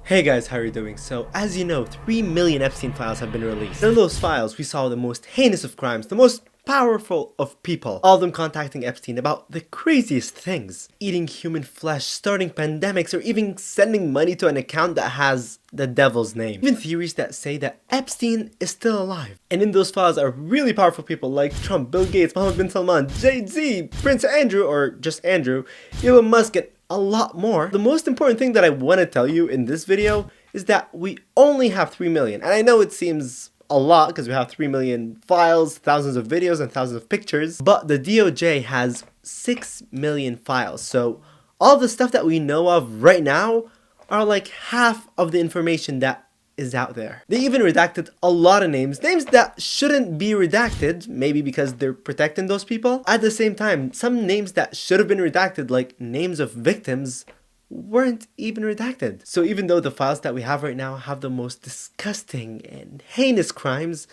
Hey guys, how are you doing? So, as you know, 3 million Epstein files have been released. In those files, we saw the most heinous of crimes, the most powerful of people, all of them contacting Epstein about the craziest things. Eating human flesh, starting pandemics, or even sending money to an account that has the devil's name. Even theories that say that Epstein is still alive. And in those files are really powerful people like Trump, Bill Gates, Mohammed bin Salman, Jay-Z, Prince Andrew, or just Andrew, Elon Musk, and a lot more. The most important thing that I want to tell you in this video is that we only have 3 million. And I know it seems a lot because we have 3 million files, thousands of videos, and thousands of pictures, but the DOJ has 6 million files. So all the stuff that we know of right now are like half of the information that is out there. They even redacted a lot of names that shouldn't be redacted, maybe because they're protecting those people. At the same time, some names that should have been redacted, like names of victims, weren't even redacted. So even though the files that we have right now have the most disgusting and heinous crimes,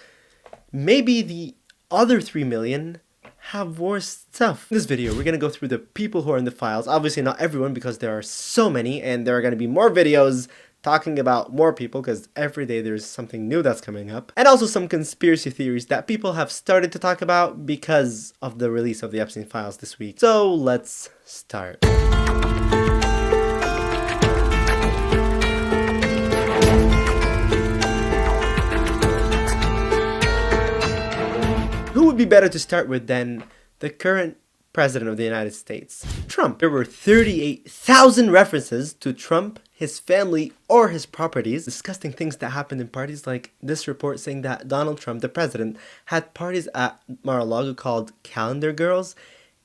maybe the other 3 million have worse stuff. In this video, we're gonna go through the people who are in the files. Obviously not everyone because there are so many, and there are gonna be more videos talking about more people because every day there's something new that's coming up. And also some conspiracy theories that people have started to talk about because of the release of the Epstein Files this week. So let's start. Who would be better to start with than the current President of the United States, Trump? There were 38,000 references to Trump, his family, or his properties. Disgusting things that happened in parties, like this report saying that Donald Trump, the president, had parties at Mar-a-Lago called Calendar Girls,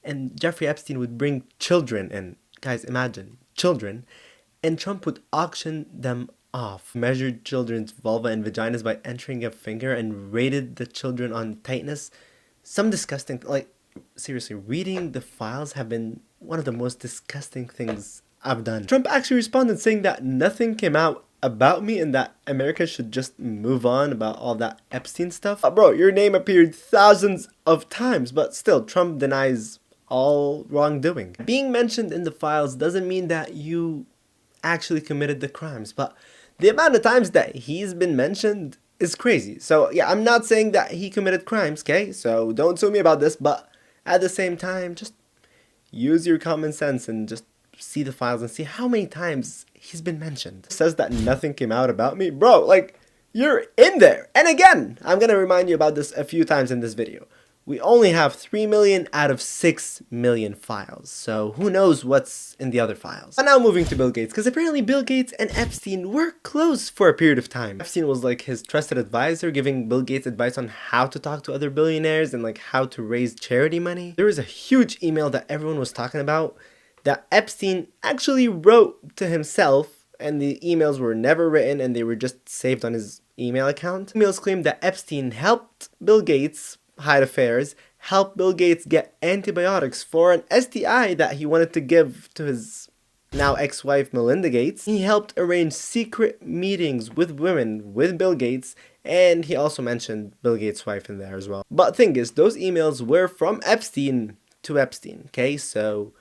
and Jeffrey Epstein would bring children, and guys, imagine, children, and Trump would auction them off. Measured children's vulva and vaginas by entering a finger and rated the children on tightness. Some disgusting, like, seriously, reading the files have been one of the most disgusting things I've done. Trump actually responded saying that nothing came out about me and that America should just move on about all that Epstein stuff. Bro, your name appeared thousands of times, but still, Trump denies all wrongdoing. Being mentioned in the files doesn't mean that you actually committed the crimes, but the amount of times that he's been mentioned is crazy. So yeah, I'm not saying that he committed crimes, okay? So don't sue me about this, but at the same time, just use your common sense and just see the files and see how many times he's been mentioned. It says that nothing came out about me. Bro, like, you're in there. And again, I'm gonna remind you about this a few times in this video. We only have 3 million out of 6 million files, so who knows what's in the other files. And now moving to Bill Gates, because apparently Bill Gates and Epstein were close for a period of time. Epstein was like his trusted advisor, giving Bill Gates advice on how to talk to other billionaires and like how to raise charity money. There was a huge email that everyone was talking about that Epstein actually wrote to himself, and the emails were never written and they were just saved on his email account. Emails claimed that Epstein helped Bill Gates hide affairs, helped Bill Gates get antibiotics for an STI that he wanted to give to his now ex-wife Melinda Gates. He helped arrange secret meetings with women with Bill Gates, and he also mentioned Bill Gates' wife in there as well. But thing is, those emails were from Epstein to Epstein, okay? So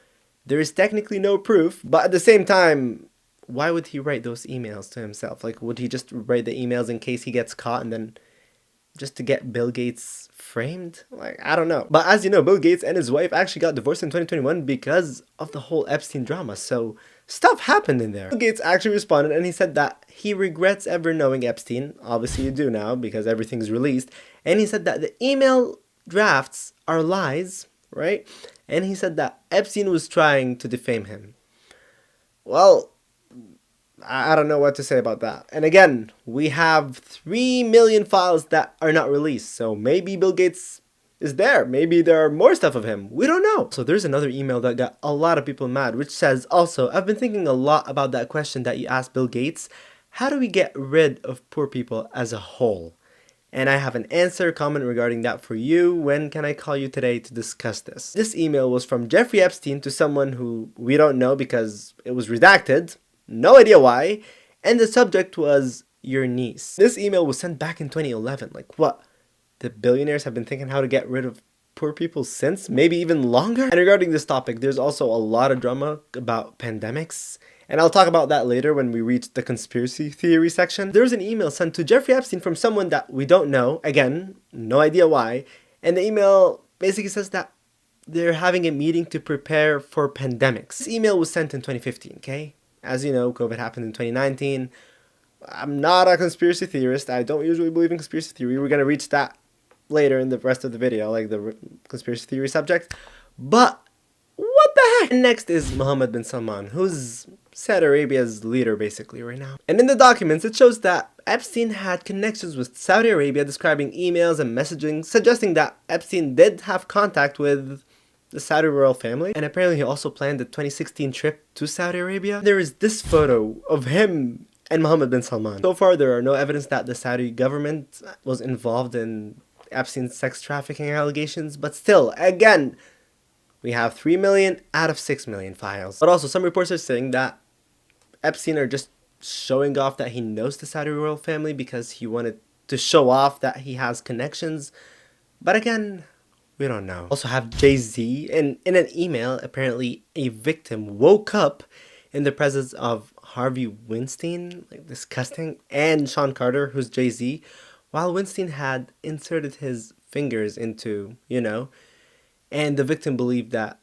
there is technically no proof, but at the same time, why would he write those emails to himself? Like, would he just write the emails in case he gets caught and then just to get Bill Gates framed? Like, I don't know. But as you know, Bill Gates and his wife actually got divorced in 2021 because of the whole Epstein drama. So stuff happened in there. Bill Gates actually responded and he said that he regrets ever knowing Epstein. Obviously you do now because everything's released. And he said that the email drafts are lies, right? And he said that Epstein was trying to defame him. Well, I don't know what to say about that. And again, we have 3 million files that are not released. So maybe Bill Gates is there. Maybe there are more stuff of him. We don't know. So there's another email that got a lot of people mad, which says, also, I've been thinking a lot about that question that you asked Bill Gates. How do we get rid of poor people as a whole? And I have an answer comment regarding that for you. When can I call you today to discuss this? This email was from Jeffrey Epstein to someone who we don't know because it was redacted. No idea why. And the subject was your niece. This email was sent back in 2011. Like, what? The billionaires have been thinking how to get rid of poor people since, maybe even longer. And regarding this topic, there's also a lot of drama about pandemics, and I'll talk about that later when we reach the conspiracy theory section. There's an email sent to Jeffrey Epstein from someone that we don't know, again, no idea why, and the email basically says that they're having a meeting to prepare for pandemics. This email was sent in 2015, okay? As you know, COVID happened in 2019. I'm not a conspiracy theorist. I don't usually believe in conspiracy theory. We're going to reach that later in the rest of the video, like the conspiracy theory subject. But what the heck? And next is Mohammed bin Salman, who's Saudi Arabia's leader basically right now. And in the documents, it shows that Epstein had connections with Saudi Arabia, describing emails and messaging, suggesting that Epstein did have contact with the Saudi royal family. And apparently he also planned the 2016 trip to Saudi Arabia. There is this photo of him and Mohammed bin Salman. So far, there are no evidence that the Saudi government was involved in Epstein's sex trafficking allegations, but still, again, we have 3 million out of 6 million files. But also, some reports are saying that Epstein are just showing off that he knows the Saudi royal family because he wanted to show off that he has connections. But again, we don't know. Also have Jay-Z, and in an email, apparently a victim woke up in the presence of Harvey Weinstein, like disgusting, and Sean Carter, who's Jay-Z, while Weinstein had inserted his fingers into, and the victim believed that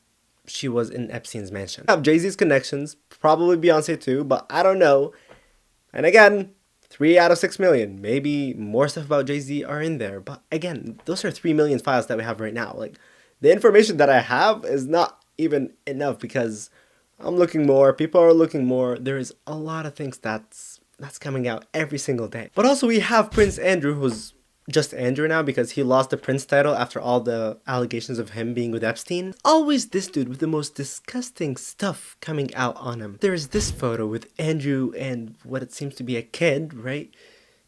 she was in Epstein's mansion. I have Jay-Z's connections, probably Beyonce too, but I don't know. And again, 3 out of 6 million. Maybe more stuff about Jay-Z are in there. But again, those are 3 million files that we have right now. Like, the information that I have is not even enough because I'm looking more, people are looking more. There is a lot of things that's coming out every single day. But also we have Prince Andrew, who's just Andrew now because he lost the Prince title after all the allegations of him being with Epstein. Always this dude with the most disgusting stuff coming out on him. There is this photo with Andrew and what it seems to be a kid, right?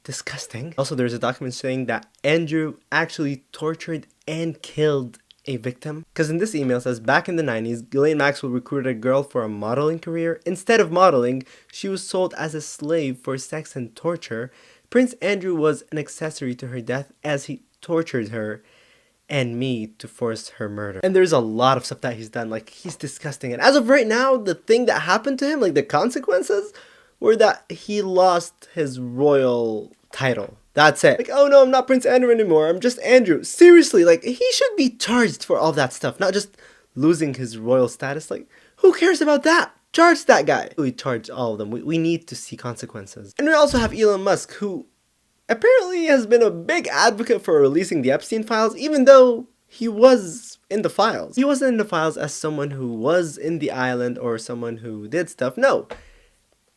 Disgusting. Also, there's a document saying that Andrew actually tortured and killed a victim. Because in this email it says, back in the 90s, Ghislaine Maxwell recruited a girl for a modeling career. Instead of modeling, she was sold as a slave for sex and torture. Prince Andrew was an accessory to her death as he tortured her and me to force her murder. And there's a lot of stuff that he's done. Like, he's disgusting. And as of right now, the thing that happened to him, like the consequences, were that he lost his royal title. That's it. Like, oh no, I'm not Prince Andrew anymore. I'm just Andrew. Seriously, like, he should be charged for all that stuff, not just losing his royal status. Like, who cares about that? Charge that guy. We charge all of them. We need to see consequences. And we also have Elon Musk, who apparently has been a big advocate for releasing the Epstein Files, even though he was in the files. He wasn't in the files as someone who was in the island or someone who did stuff. No.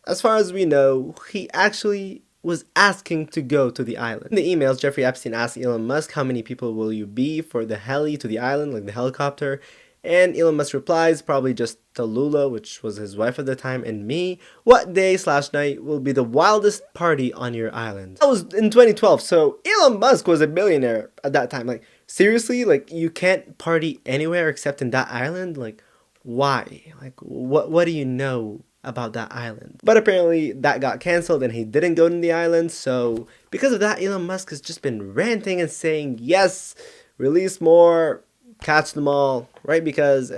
As far as we know, he actually was asking to go to the island. In the emails, Jeffrey Epstein asked Elon Musk, how many people will you be for the heli to the island, like the helicopter? And Elon Musk replies, probably just Tallulah, which was his wife at the time, and me. What day/night will be the wildest party on your island? That was in 2012, so Elon Musk was a billionaire at that time. Like, seriously? Like, you can't party anywhere except in that island? Like, why? Like, what do you know about that island? But apparently that got cancelled and he didn't go to the island, so because of that, Elon Musk has just been ranting and saying, yes, release more, catch them all, right? Because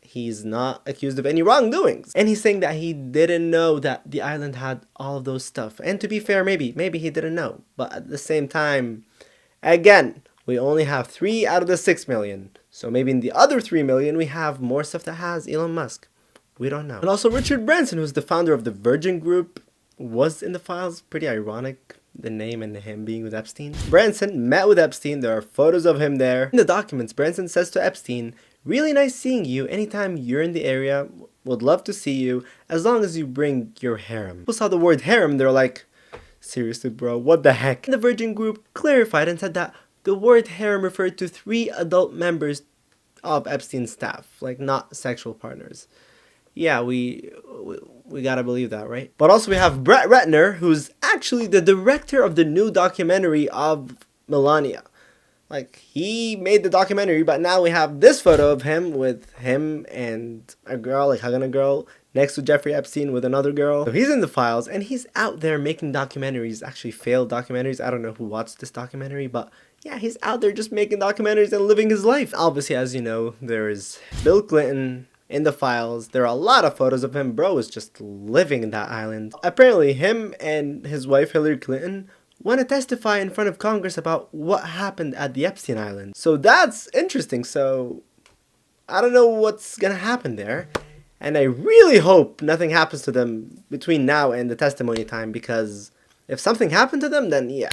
he's not accused of any wrongdoings. And he's saying that he didn't know that the island had all of those stuff. And to be fair, maybe he didn't know. But at the same time, again, we only have 3 out of the 6 million. So maybe in the other 3 million, we have more stuff that has Elon Musk. We don't know. And also Richard Branson, who's the founder of the Virgin Group, was in the files. Pretty ironic, the name and him being with Epstein. Branson met with Epstein. There are photos of him there. In the documents, Branson says to Epstein, really nice seeing you. Anytime you're in the area, would love to see you, as long as you bring your harem. People saw the word harem, they're like, seriously bro, what the heck? And the Virgin Group clarified and said that the word harem referred to 3 adult members of Epstein's staff, like not sexual partners. Yeah, we gotta believe that, right? But also we have Brett Ratner, who's actually the director of the new documentary of Melania. Like, he made the documentary, but now we have this photo of him with him and a girl, like hugging a girl, next to Jeffrey Epstein with another girl. So he's in the files, and he's out there making documentaries, actually failed documentaries. I don't know who watched this documentary, but yeah, he's out there just making documentaries and living his life. Obviously, as you know, there is Bill Clinton in the files. There are a lot of photos of him. Bro is just living in that island. Apparently, him and his wife Hillary Clinton want to testify in front of Congress about what happened at the Epstein Island. So that's interesting. So I don't know what's gonna happen there. And I really hope nothing happens to them between now and the testimony time, because if something happened to them, then yeah,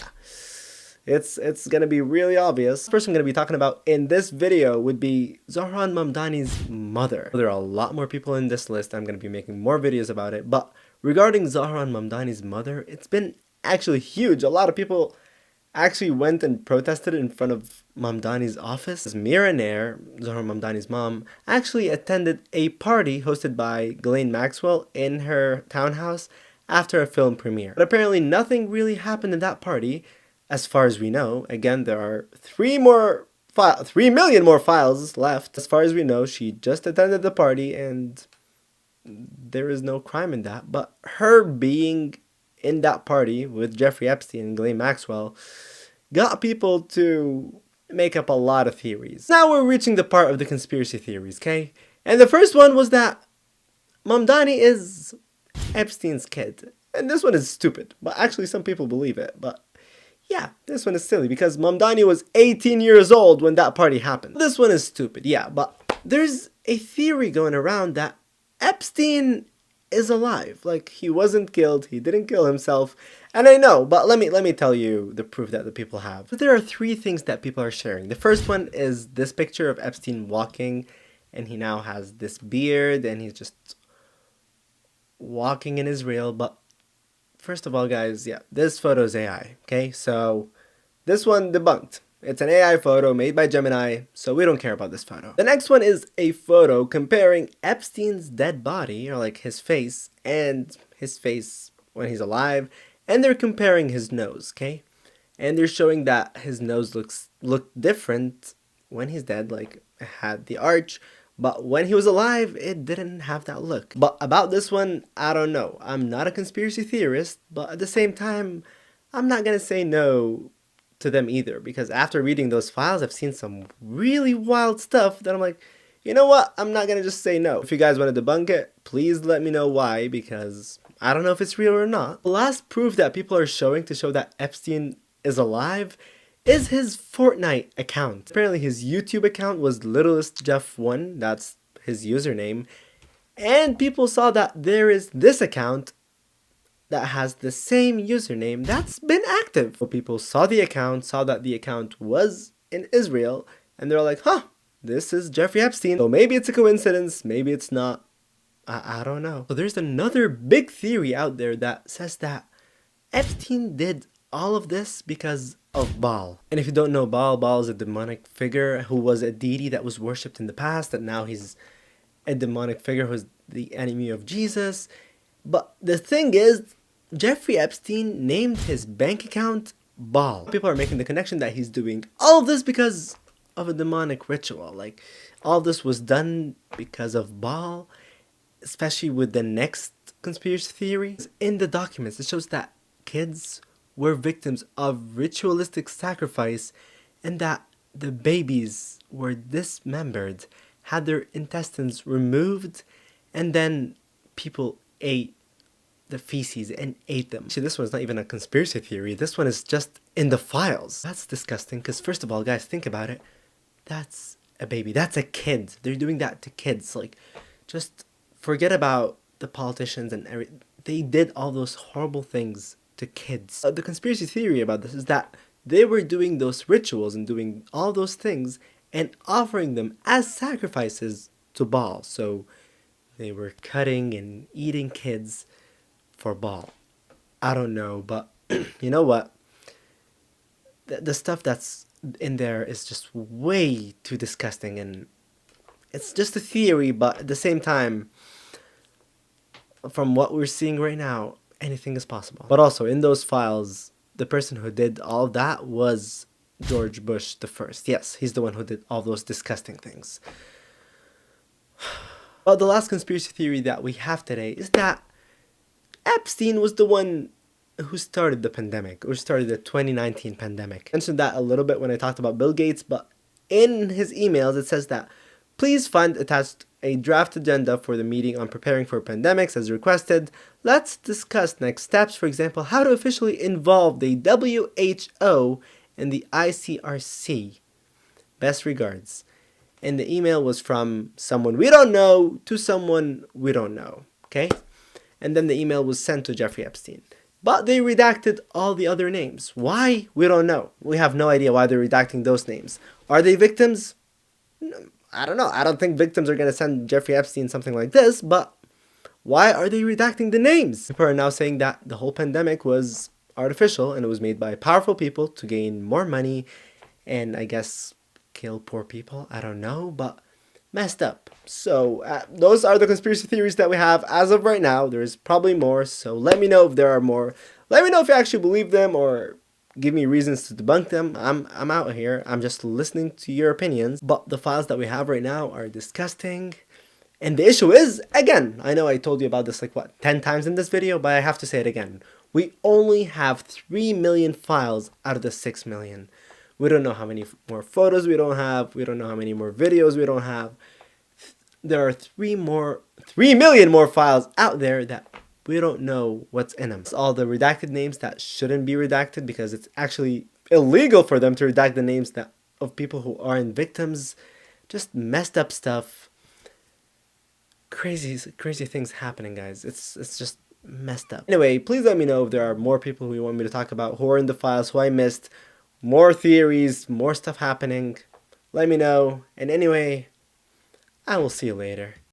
it's gonna be really obvious. The person I'm gonna be talking about in this video would be Zohran Mamdani's mother. There are a lot more people in this list. I'm gonna be making more videos about it. But regarding Zohran Mamdani's mother, it's been actually huge. A lot of people actually went and protested in front of Mamdani's office. Mira Nair, Zohran Mamdani's mom, actually attended a party hosted by Ghislaine Maxwell in her townhouse after a film premiere. But apparently nothing really happened in that party, as far as we know. Again, there are 3 million more files left. As far as we know, she just attended the party and there is no crime in that. But her being in that party with Jeffrey Epstein and Ghislaine Maxwell got people to make up a lot of theories. Now we're reaching the part of the conspiracy theories, okay? And the first one was that Mamdani is Epstein's kid. And this one is stupid, but actually some people believe it. But yeah, this one is silly because Mamdani was 18 years old when that party happened. This one is stupid, yeah, but there's a theory going around that Epstein is alive. Like, he wasn't killed, he didn't kill himself. And I know, but let me tell you the proof that the people have. But there are 3 things that people are sharing. The first one is this picture of Epstein walking, and he now has this beard and he's just walking in Israel. But first of all, guys, yeah, this photo is AI, okay? So this one debunked. It's an AI photo made by Gemini, so we don't care about this photo. The next one is a photo comparing Epstein's dead body, or like his face, and his face when he's alive, and they're comparing his nose, okay? And they're showing that his nose looked different when he's dead, like it had the arch, but when he was alive, it didn't have that look. But about this one, I don't know. I'm not a conspiracy theorist, but at the same time, I'm not gonna say no to them either, because after reading those files, I've seen some really wild stuff that I'm like, you know what, I'm not gonna just say no. If you guys want to debunk it, please let me know why, because I don't know if it's real or not. The last proof that people are showing to show that Epstein is alive is his Fortnite account. Apparently his YouTube account was LittlestJeff1, that's his username, and people saw that there is this account that has the same username that's been active. So people saw the account, saw that the account was in Israel, and they're like, huh, this is Jeffrey Epstein. So maybe it's a coincidence, maybe it's not. I don't know. So there's another big theory out there that says that Epstein did all of this because of Baal. And if you don't know Baal is a demonic figure who was a deity that was worshipped in the past, and now he's a demonic figure who's the enemy of Jesus. But the thing is, Jeffrey Epstein named his bank account Baal. People are making the connection that he's doing all of this because of a demonic ritual. Like, all this was done because of Baal, especially with the next conspiracy theory. In the documents, it shows that kids were victims of ritualistic sacrifice and that the babies were dismembered, had their intestines removed, and then people ate the feces and ate them. See, this one's not even a conspiracy theory. This one is just in the files. That's disgusting because, first of all, guys, think about it. That's a baby. That's a kid. They're doing that to kids. Like, just forget about the politicians and everything. They did all those horrible things to kids. The conspiracy theory about this is that they were doing those rituals and doing all those things and offering them as sacrifices to Baal. So they were cutting and eating kids for Baal. I don't know, but you know what? The stuff that's in there is just way too disgusting, and it's just a theory, but at the same time, from what we're seeing right now, anything is possible. But also, in those files, the person who did all that was George Bush the First. Yes, he's the one who did all those disgusting things. Well, the last conspiracy theory that we have today is that Epstein was the one who started the pandemic, or started the 2019 pandemic. I mentioned that a little bit when I talked about Bill Gates, but in his emails it says that, please find attached a draft agenda for the meeting on preparing for pandemics as requested. Let's discuss next steps, for example, how to officially involve the WHO and the ICRC. Best regards. And the email was from someone we don't know to someone we don't know, okay? And then the email was sent to Jeffrey Epstein. But they redacted all the other names. Why? We don't know. We have no idea why they're redacting those names. Are they victims? I don't know. I don't think victims are going to send Jeffrey Epstein something like this, but why are they redacting the names? People are now saying that the whole pandemic was artificial and it was made by powerful people to gain more money and, I guess, kill poor people. I don't know, but messed up. So those are the conspiracy theories that we have as of right now. There's probably more, so let me know if there are more. Let me know if you actually believe them or give me reasons to debunk them. I'm out here. I'm just listening to your opinions. But the files that we have right now are disgusting. And the issue is, again, I know I told you about this 10 times in this video, but I have to say it again. We only have 3 million files out of the 6 million. We don't know how many more photos we don't have. We don't know how many more videos we don't have. There are 3 million more files out there that we don't know what's in them. It's all the redacted names that shouldn't be redacted because it's actually illegal for them to redact the names of people who aren't victims. Just messed up stuff. Crazy things happening, guys. It's just messed up. Anyway, please let me know if there are more people who you want me to talk about, who are in the files, who I missed. More theories, more stuff happening. Let me know. And anyway, I will see you later.